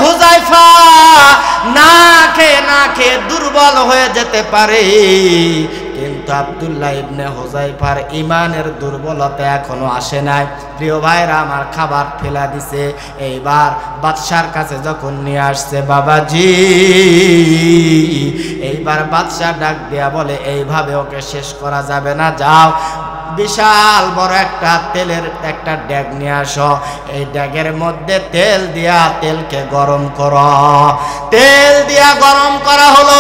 হুযায়ফা না খেয়ে দুর্বল হয়ে যেতে পারে, কিন্তু আব্দুল্লাহ ইবনে হুযায়ফার ঈমানের দুর্বলতা এখনো আসে নাই। প্রিয় ভাইরা আমার, খাবার ফেলা দিছে, এইবার বাদশার কাছে যখন নিয়ে আসছে বাবাজি, এইবার বাদশা ডাক দিয়া বলে এইভাবে ওকে শেষ করা যাবে না, যাও বিশাল বড় একটা তেলের একটা ড্যাগ নিয়ে আসো, এই ড্যাগের মধ্যে তেল দিয়া তেলকে গরম করো। তেল দিয়া গরম করা হলো।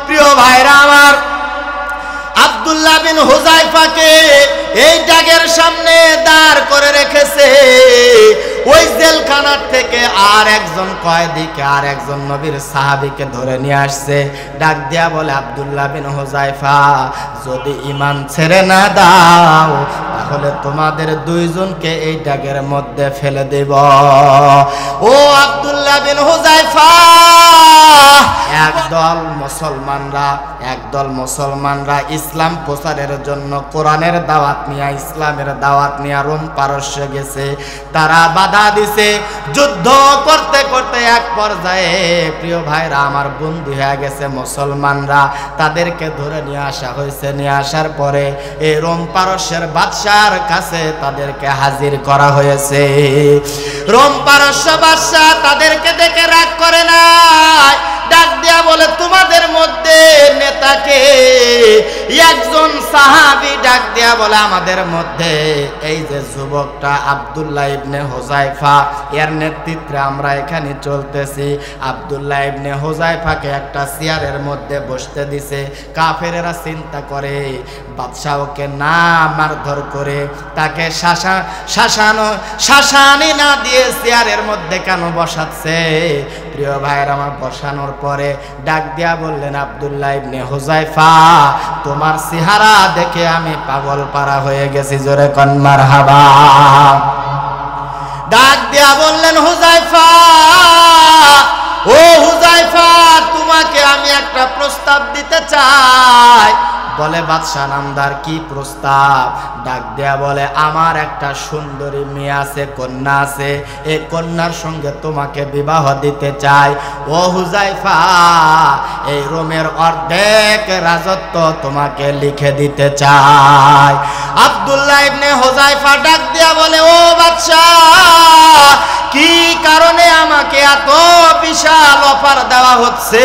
প্রিয় ভাইরা আমার, আব্দুল্লাহ বিন হুযায়ফাকে এই ড্যাগের সামনে দাঁড় করে রেখেছে। ওই জেলখানার থেকে আর একজন কয়েদিকে, আর একজন নবীর সাহাবীকে ধরে নিয়ে আসছে। ডাক দিয়া বলে আব্দুল্লাহ বিন হুযায়ফা, যদি ঈমান ছেড়ে না দাও তাহলে তোমাদের দুইজনকে এই ড্যাগের মধ্যে ফেলে দেব। ও আব্দুল্লাহ বিন হুযায়ফা, একদল মুসলমানরা ইসলাম প্রচারের জন্য কোরআনের দাওয়াত নিয়ে, ইসলামের দাওয়াত নিয়ে রোম পারস্যে গেছে। তারা বাধা দিছে, যুদ্ধ করতে করতে এক পর্যায়ে প্রিয় ভাইরা আমার বন্দী হয়ে গেছে মুসলমানরা। তাদেরকে ধরে নিয়ে আসা হয়েছে। নিয়ে আসার পরে এই রোম পারস্যের বাদশার কাছে তাদেরকে হাজির করা হয়েছে। রোম পারস্য বাদশা তাদেরকে দেখে রাগ করে নাই, ডাক দিয়া বলে তোমাদের মধ্যে নেতাকে? একজন সাহাবী ডাক দিয়া বলে আমাদের মধ্যে এই যে যুবকটা আব্দুল্লাহ ইবনে হুযায়ফা, এর নেতৃত্বে আমরা এখানে চলতেছি। আব্দুল্লাহ ইবনে হুযায়ফাকে একটা চেয়ারের মধ্যে বসতে দিছে। কাফেরেরা চিন্তা করে বাদশা ওকে না মারধর করে তাকে শাসানি না দিয়ে চেয়ারের মধ্যে কেন বসাচ্ছে? প্রিয় ভাইয়ের আমার, বসানোর পরে ডাক দিয়া বললেন আব্দুল্লাহ ইবনে হুযায়ফা, তোমার চেহারা দেখে আমি পাগল পারা হয়ে গেছি, জোরে কোন মারহাবা। ডাক দিয়া বললেন হুযায়ফা, ও হুযায়ফা, তোমাকে আমি একটা প্রস্তাব দিতে চাই। বলে বাদশা নামদার, কি প্রস্তাব? ডাক দেয়া বলে আমার একটা সুন্দরী মেয়ে আছে, কন্যা আছে, এই কন্যার সঙ্গে তোমাকে বিবাহ দিতে চাই। ও হুযায়ফা, এই রোমের অর্ধেক রাজত্ব তোমাকে লিখে দিতে চাই। আব্দুল্লাহ ইবনে হুযায়ফা ডাক দেয়া বলে, ও বাদশা, কি কারণে আমাকে এত বিশাল অফার দেওয়া হচ্ছে?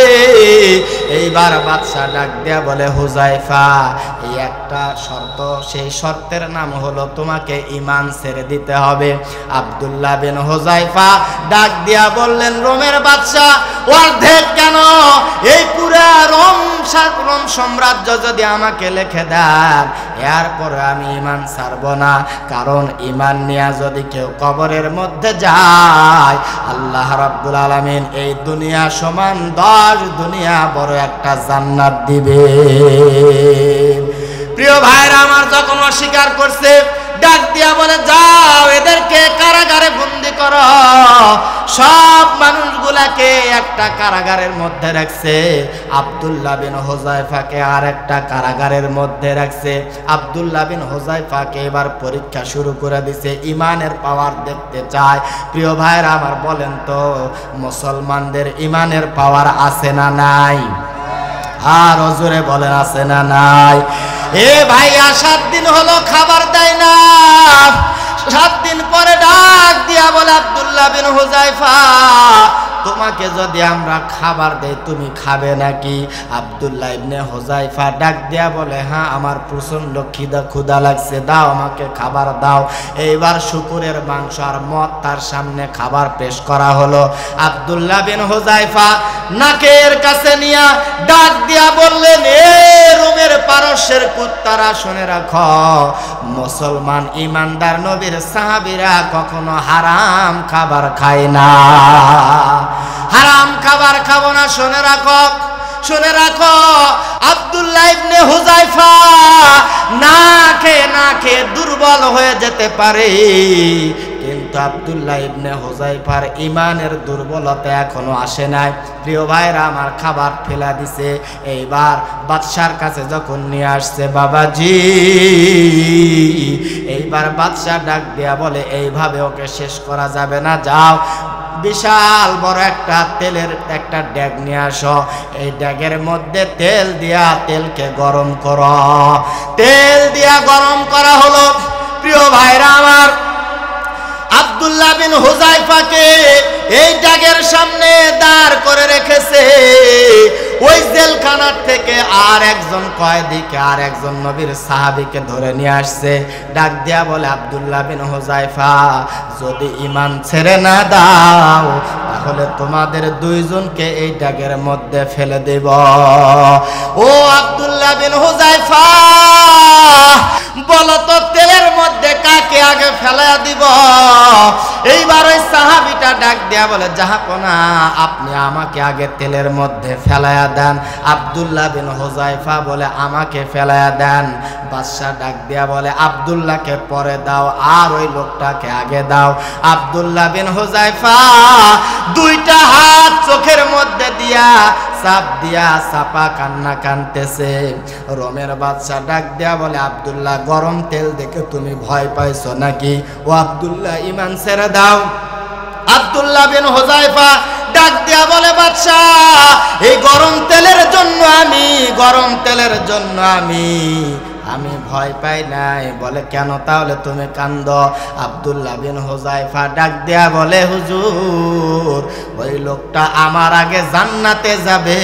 এইবার বাদশা ডাক দেয়া বলে হুযায়ফা, এই একটা শর্ত, সেই শর্তের নাম হলো তোমাকে ঈমান ছেড়ে দিতে হবে। আব্দুল্লাহ বিন হুযায়ফা ডাক দিয়া বললেন, রোমের বাদশা অর্ধেক কেন, এই পুরা রোম সাম্রাজ্য যদি আমাকে লিখে দেন, এরপরে আমি ঈমান ছাড়ব না। কারণ ঈমান নিয়ে যদি কেউ কবরের মধ্যে যায়, আল্লাহ রাব্বুল আলামিন এই দুনিয়া সমান 10 দুনিয়া বড় একটা জান্নাত দিবে। প্রিয় ভাইরা আমার, যখন অস্বীকার করছে, ডাক দিয়া বলে যাও এদেরকে কারাগারে বন্দী করো। সব মানুষগুলাকে একটা কারাগারের মধ্যে রাখছে, আব্দুল্লাহ বিন হুযায়ফাকে আর একটা কারাগারের মধ্যে রাখছে। আব্দুল্লাহ বিন হুযায়ফাকে এবার পরীক্ষা শুরু করে দিছে, ঈমানের পাওয়ার দেখতে চায়। প্রিয় ভাইরা আমার, বলেন তো মুসলমানদের ঈমানের পাওয়ার আছে না নাই? আর জোরে বলেন আছে না নাই? এ ভাইয়া, 7 দিন হলো খাবার দেয় না। 7 দিন পরে ডাক দিয়া বলে আব্দুল্লাহ বিন হুযায়ফা, তোমাকে যদি আমরা খাবার দেই তুমি খাবে নাকি? আব্দুল্লাহ ইবনে হুযায়ফা ডাক দিয়া বলে, হ্যাঁ আমার প্রচন্ড ক্ষুধা লাগছে, দাও আমাকে খাবার দাও। এইবার শুকুরের মাংস আর মদ তার সামনে খাবার পেশ করা হলো। আব্দুল্লাহ বিন হুযায়ফা নাকের কাছে নিয়া ডাক দিয়া বললেন, এ রোমের পারস্যের কুত্তারা, শুনে রাখো, মুসলমান ইমানদার নবীর সাহাবীরা কখনো হারাম খাবার খায় না, হারাম খাবার খাবো না। শুনে রাখো, আব্দুল্লাহ ইবনে হুযায়ফা না খেয়ে দুর্বল হয়ে যেতে পারে, কিন্তু আব্দুল্লাহ ইবনে হুযায়ফার ঈমানের দুর্বলতা এখনো আসে নাই। প্রিয় ভাইরা আমার, খাবার ফেলা দিছে। এইবার বাদশার কাছে যখন নিয়ে আসছে বাবাজি, এইবার বাদশা ডাক দেয়া বলে এইভাবে ওকে শেষ করা যাবে না, যাও বিশাল বড় একটা তেলের একটা ড্যাগ নিয়ে আসো, এই ড্যাগের মধ্যে তেল দিয়া তেলকে গরম করো। তেল দিয়া গরম করা হলো। প্রিয় ভাইরা আমার, আব্দুল্লাহ বিন হুযায়ফাকে এই ড্যাগের সামনে দাঁড় করে রেখেছে। ওই জেলখানার থেকে আর একজন কয়েদিকে, আর একজন নবীর সাহাবীকে ধরে নিয়ে আসছে। ডাক দিয়া বলে, আব্দুল্লাহ বিন হুযায়ফা, যদি ঈমান ছেড়ে না দাও তাহলে তোমাদের দুইজনকে এই ড্যাগের মধ্যে ফেলে দেব। ও আব্দুল্লাহ বিন হুযায়ফা, বলো তো তেলের মধ্যে কাকে আগে ফেলা দিব? এইবার ওই সাহাবীটা ডাক দিয়া বলে, জাহাপনা, আপনি আমাকে আগে তেলের মধ্যে ফেলায়া দেন। আব্দুল্লাহ বিন হুযায়ফা বলে, আমাকে ফেলায়া দেন। বাদশা ডাক দিয়া বলে, আব্দুল্লাহকে পরে দাও আর ওই লোকটাকে আগে দাও। আব্দুল্লাহ বিন হুযায়ফা দুইটা হাত চোখের মধ্যে দিয়া চাপ দিয়া চাপা কান্না কানতেছে। রোমের বাদশা ডাক দিয়া বলে, আব্দুল্লাহ, গরম তেল দেখে তুমি ভয় পাইছো নাকি? ও আব্দুল্লাহ, ঈমান ছেড়ে দাও। আব্দুল্লাহ বিন হুযায়ফা ডাক দিয়া বলে, বাদশা, এই গরম তেলের জন্য আমি ভয় পাই নাই। বলে, কেন তাহলে তুমি কান্দো? আব্দুল্লাহ বিন হুযায়ফা ডাক দিয়া বলে, হুজুর, ওই লোকটা আমার আগে জান্নাতে যাবে,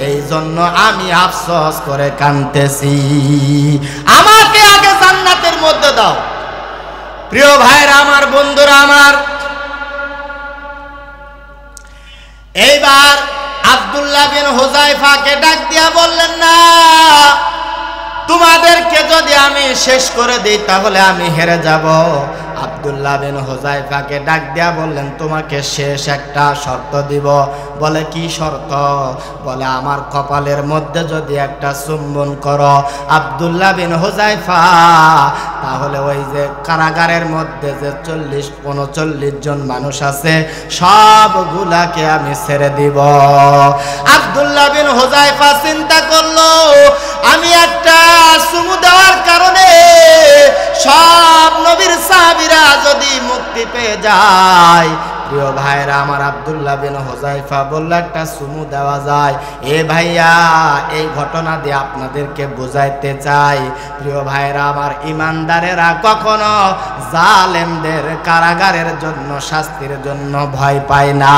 এই জন্য আমি আফসোস করে কাঁদতেছি। আমাকে আগে জান্নাতের মধ্যে দাও। প্রিয় ভাইরা আমার, বন্ধুরা আমার, এইবার আব্দুল্লাহ বিন হুযায়ফাকে ডাক দিয়া বললেন, না, তোমাদেরকে যদি আমি শেষ করে দিই তাহলে আমি হেরে যাব। আব্দুল্লাহ বিন হুযায়ফাকে ডাক দিয়া বললেন, তোমাকে শেষ একটা শর্ত দিব। বলে, কি শর্ত? বলে, আমার কপালের মধ্যে যদি একটা চুম্বন করো। আব্দুল্লাহ বিন হুযায়ফা, তাহলে ওই যে কারাগারের মধ্যে যে 40-39 জন মানুষ আছে সবগুলাকে আমি ছেড়ে দিব। আব্দুল্লাহ বিন হুযায়ফা চিন্তা করলো, আমি একটা চুমু দেওয়ার কারণে সব নবীর সাহাবীরা যদি মুক্তি পেয়ে যায়। প্রিয় ভাইরা আমার, আব্দুল্লাহ বিন হুযায়ফা বলল, একটা চুমু দেওয়া যায়। এ ভাইয়া, এই ঘটনা দিয়ে আপনাদেরকে বুঝাইতে চাই, প্রিয় ভাইরা আমার, ইমানদারেরা কখনো জালেমদের কারাগারের জন্য, শাস্তির জন্য ভয় পায় না।